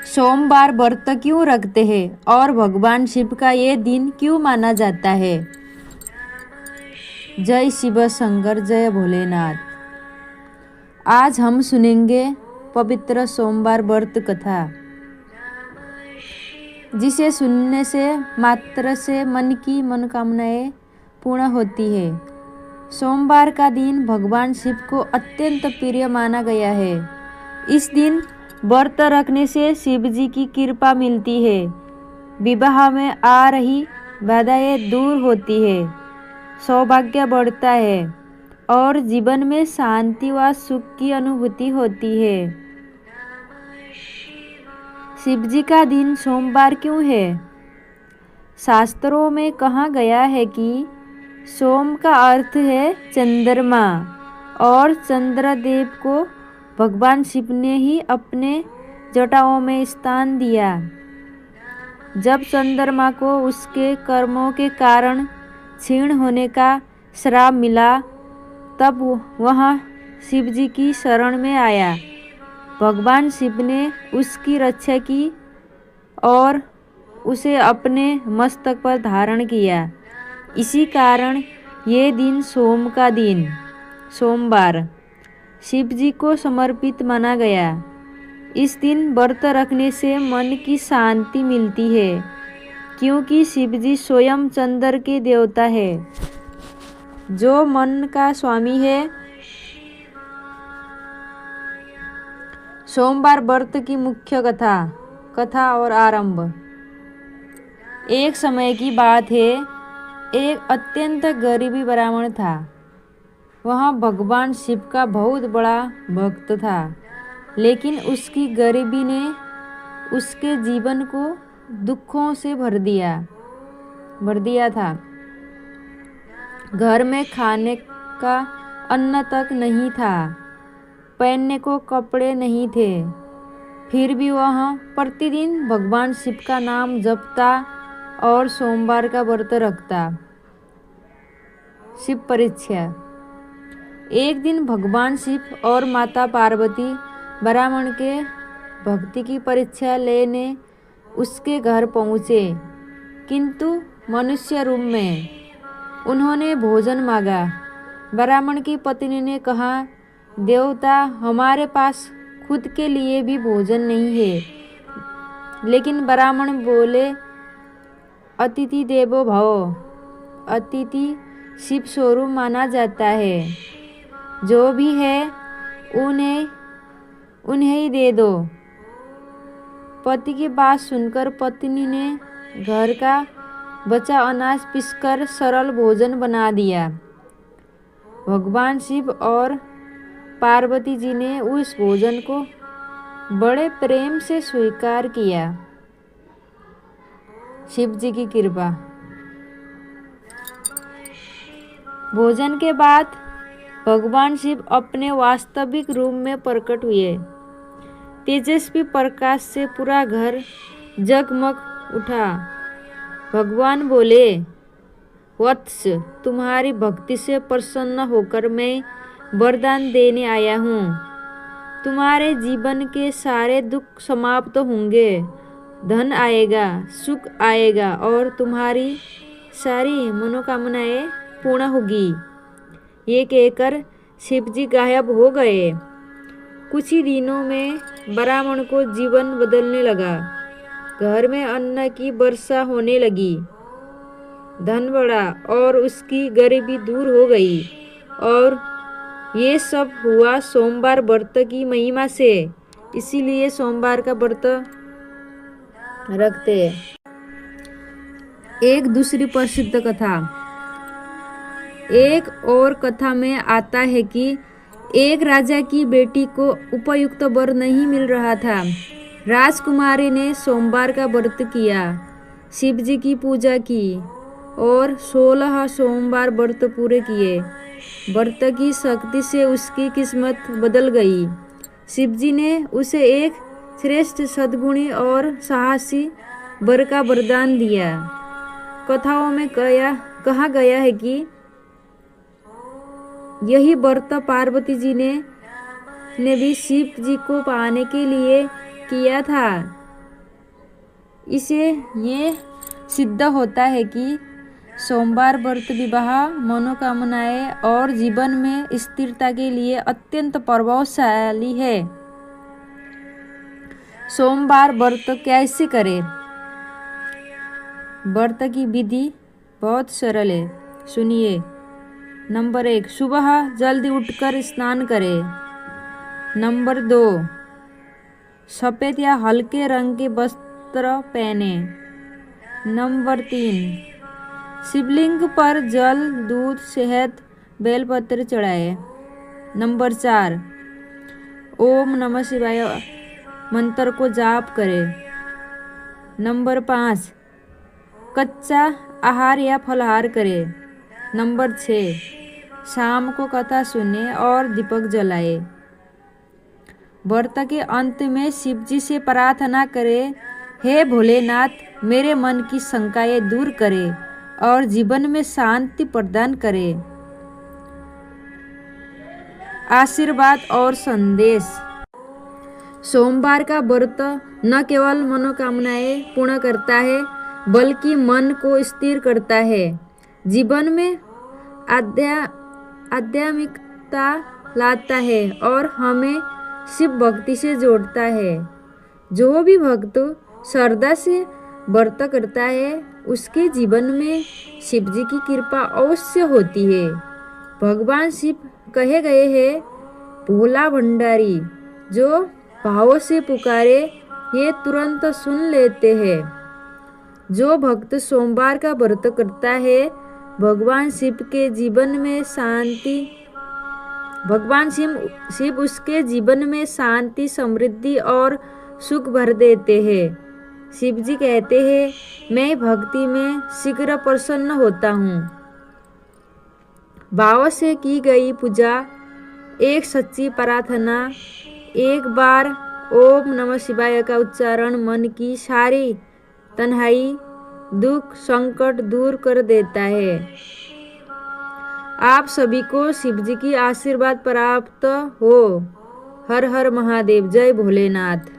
सोमवार व्रत क्यों रखते हैं और भगवान शिव का ये दिन क्यों माना जाता है। जय शिव शंकर, जय भोलेनाथ। आज हम सुनेंगे पवित्र सोमवार व्रत कथा, जिसे सुनने से मात्र से मन की मनोकामनाएं पूर्ण होती है। सोमवार का दिन भगवान शिव को अत्यंत प्रिय माना गया है। इस दिन व्रत रखने से शिव जी की कृपा मिलती है, विवाह में आ रही बाधाएं दूर होती है, सौभाग्य बढ़ता है और जीवन में शांति व सुख की अनुभूति होती है। शिव जी का दिन सोमवार क्यों है? शास्त्रों में कहा गया है कि सोम का अर्थ है चंद्रमा और चंद्रदेव को भगवान शिव ने ही अपने जटाओं में स्थान दिया। जब चंद्रमा को उसके कर्मों के कारण क्षीण होने का श्राप मिला, तब वह शिव जी की शरण में आया। भगवान शिव ने उसकी रक्षा की और उसे अपने मस्तक पर धारण किया। इसी कारण ये दिन सोमवार शिव जी को समर्पित माना गया। इस दिन व्रत रखने से मन की शांति मिलती है, क्योंकि शिव जी स्वयं चंद्र के देवता है, जो मन का स्वामी है। सोमवार व्रत की मुख्य कथा और आरंभ। एक समय की बात है, एक अत्यंत गरीबी ब्राह्मण था। वह भगवान शिव का बहुत बड़ा भक्त था, लेकिन उसकी गरीबी ने उसके जीवन को दुखों से भर दिया था। घर में खाने का अन्न तक नहीं था, पहनने को कपड़े नहीं थे। फिर भी वह प्रतिदिन भगवान शिव का नाम जपता और सोमवार का व्रत रखता। शिव परीक्षा। एक दिन भगवान शिव और माता पार्वती ब्राह्मण के भक्ति की परीक्षा लेने उसके घर पहुँचे, किंतु मनुष्य रूप में। उन्होंने भोजन मांगा। ब्राह्मण की पत्नी ने कहा, देवता, हमारे पास खुद के लिए भी भोजन नहीं है। लेकिन ब्राह्मण बोले, अतिथि देवो भव। अतिथि शिव स्वरूप माना जाता है। जो भी है उन्हें ही दे दो। पति की बात सुनकर पत्नी ने घर का बचा अनाज पीसकर सरल भोजन बना दिया। भगवान शिव और पार्वती जी ने उस भोजन को बड़े प्रेम से स्वीकार किया। शिव जी की कृपा। भोजन के बाद भगवान शिव अपने वास्तविक रूप में प्रकट हुए। तेजस्वी प्रकाश से पूरा घर जगमग उठा। भगवान बोले, वत्स, तुम्हारी भक्ति से प्रसन्न होकर मैं वरदान देने आया हूँ। तुम्हारे जीवन के सारे दुख समाप्त होंगे, धन आएगा, सुख आएगा और तुम्हारी सारी मनोकामनाएं पूर्ण होगी। ये कहकर शिव जी गायब हो गए। कुछ ही दिनों में ब्राह्मण को जीवन बदलने लगा। घर में अन्न की वर्षा होने लगी, धन बढ़ा और उसकी गरीबी दूर हो गई। और ये सब हुआ सोमवार व्रत की महिमा से। इसीलिए सोमवार का व्रत रखते हैं। एक दूसरी प्रसिद्ध कथा। एक और कथा में आता है कि एक राजा की बेटी को उपयुक्त वर नहीं मिल रहा था। राजकुमारी ने सोमवार का व्रत किया, शिव जी की पूजा की और 16 सोमवार व्रत पूरे किए। व्रत की शक्ति से उसकी किस्मत बदल गई। शिव जी ने उसे एक श्रेष्ठ सद्गुणी और साहसी वर का वरदान दिया। कथाओं में कहा गया है कि यही व्रत पार्वती जी ने भी शिव जी को पाने के लिए किया था। इसे ये सिद्ध होता है कि सोमवार व्रत विवाह मनोकामनाएं और जीवन में स्थिरता के लिए अत्यंत प्रभावशाली है। सोमवार व्रत कैसे करें? व्रत की विधि बहुत सरल है, सुनिए। नंबर 1, सुबह जल्दी उठकर स्नान करें। नंबर 2, सफ़ेद या हल्के रंग के वस्त्र पहने। नंबर 3, शिवलिंग पर जल, दूध, शहद, बेलपत्र चढ़ाए। नंबर 4, ओम नमः शिवाय मंत्र को जाप करें। नंबर 5, कच्चा आहार या फलाहार करें। नंबर 6, शाम को कथा सुने और दीपक जलाए। व्रत के अंत में शिव जी से प्रार्थना करें, हे भोलेनाथ, मेरे मन की शंकाएं दूर करें और जीवन में शांति प्रदान करें। आशीर्वाद और संदेश। सोमवार का व्रत न केवल मनोकामनाएं पूर्ण करता है, बल्कि मन को स्थिर करता है, जीवन में आध्यात्मिकता लाता है और हमें शिव भक्ति से जोड़ता है। जो भी भक्त श्रद्धा से व्रत करता है, उसके जीवन में शिव जी की कृपा अवश्य होती है। भगवान शिव कहे गए हैं, भोला भंडारी, जो भाव से पुकारे ये तुरंत सुन लेते हैं। जो भक्त सोमवार का व्रत करता है, भगवान शिव उसके जीवन में शांति, समृद्धि और सुख भर देते हैं। शिव जी कहते हैं, मैं भक्ति में शीघ्र प्रसन्न होता हूँ। भाव से की गई पूजा, एक सच्ची प्रार्थना, एक बार ओम नमः शिवाय का उच्चारण मन की सारी तन्हाई, दुख, संकट दूर कर देता है। आप सभी को शिव जी की आशीर्वाद प्राप्त हो। हर हर महादेव, जय भोलेनाथ।